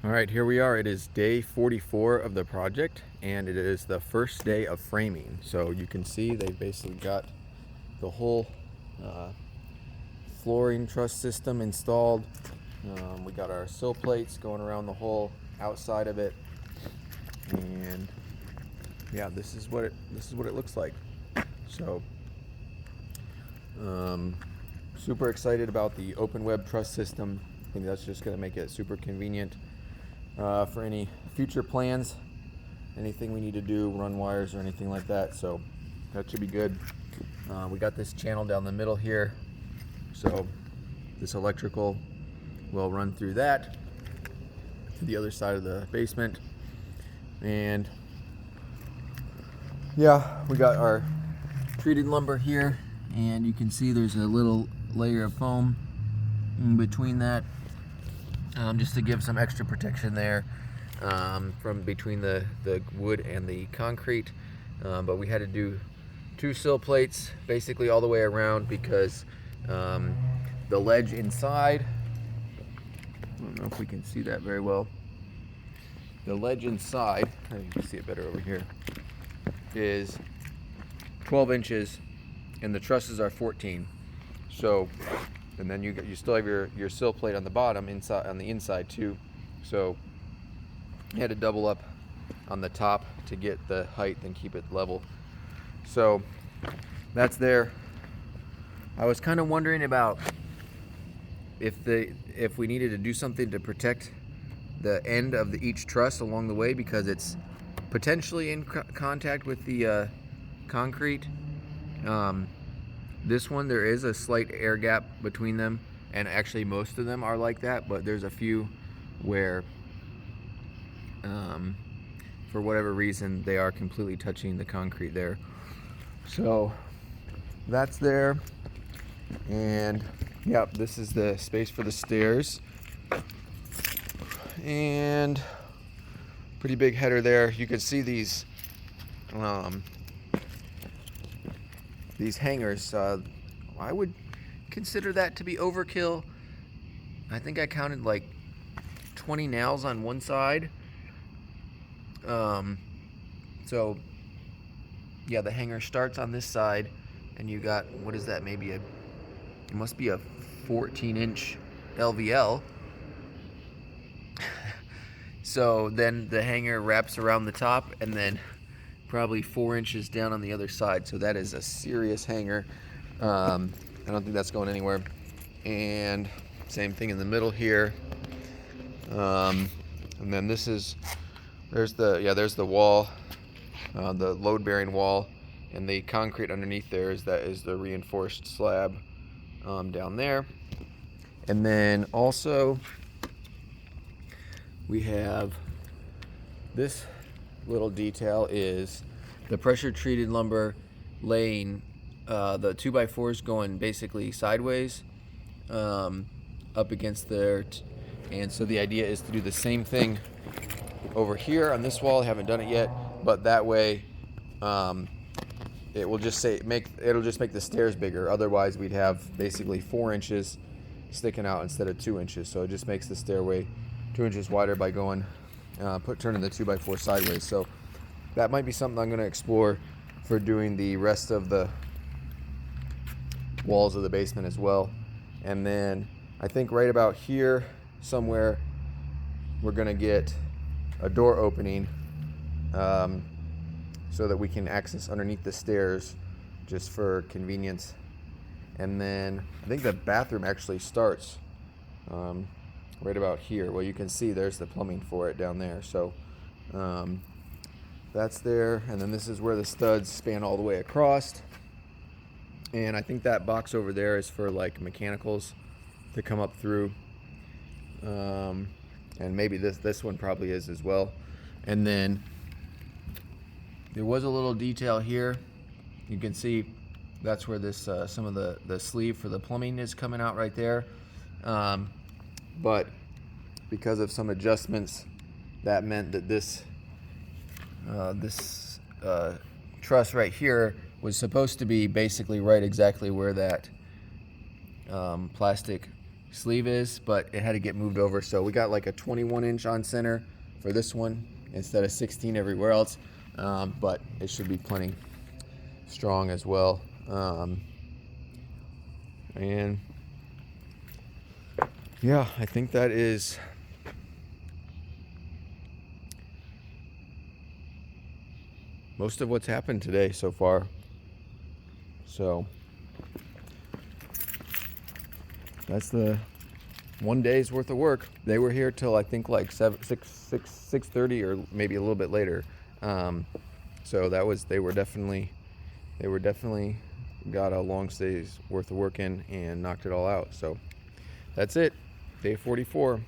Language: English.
All right, here we are. It is day 44 of the project, and it is the first day of framing. So you can see they basically got the whole uh, flooring truss system installed. We got our sill plates going around the whole outside of it, and yeah, this is what it looks like. So super excited about the open web truss system. I think that's just going to make it super convenient for any future plans, anything we need to do, run wires or anything like that. So that should be good. We got this channel down the middle here, so this electrical will run through that to the other side of the basement. And yeah, we got our treated lumber here, and you can see there's a little layer of foam in between that, just to give some extra protection there from between the wood and the concrete. But we had to do 2 sill plates basically all the way around because the ledge inside, I don't know if we can see that very well, the ledge inside, you can see it better over here, is 12 inches and the trusses are 14. So, and then you still have your sill plate on the bottom, on the inside too. So you had to double up on the top to get the height and keep it level. So that's there. I was kind of wondering about if we needed to do something to protect the end of each truss along the way, because it's potentially in contact with the concrete. This one, there is a slight air gap between them, and actually most of them are like that, but there's a few where for whatever reason they are completely touching the concrete there. So that's there. And yep, this is the space for the stairs, and pretty big header there. You can see these hangers. I would consider that to be overkill. I think I counted like 20 nails on one side. So yeah, the hanger starts on this side, and you got, what is that, maybe it must be a 14-inch LVL. So then the hanger wraps around the top, and then probably 4 inches down on the other side. So that is a serious hanger. I don't think that's going anywhere. And same thing in the middle here. And then there's the wall, the load-bearing wall, and the concrete underneath there is the reinforced slab down there. And then also we have this little detail is the pressure treated lumber laying, the 2x4s going basically sideways up against there, and so the idea is to do the same thing over here on this wall. I haven't done it yet, but that way it'll just make the stairs bigger. Otherwise we'd have basically 4 inches sticking out instead of 2 inches. So it just makes the stairway 2 inches wider by going turning the 2x4 sideways. So that might be something I'm going to explore for doing the rest of the walls of the basement as well. And then I think right about here somewhere we're going to get a door opening so that we can access underneath the stairs just for convenience. And then I think the bathroom actually starts right about here. Well, you can see there's the plumbing for it down there. So that's there. And then this is where the studs span all the way across. And I think that box over there is for like mechanicals to come up through. And maybe this one probably is as well. And then there was a little detail here. You can see that's where this some of the sleeve for the plumbing is coming out right there. But because of some adjustments, that meant that this truss right here was supposed to be basically right exactly where that plastic sleeve is, but it had to get moved over. So we got like a 21 inch on center for this one instead of 16 everywhere else. But it should be plenty strong as well. And yeah, I think that is most of what's happened today so far. So that's the one day's worth of work. They were here till I think like 6:30 or maybe a little bit later. So that was they were definitely got a long day's worth of work in and knocked it all out. So that's it, day 44.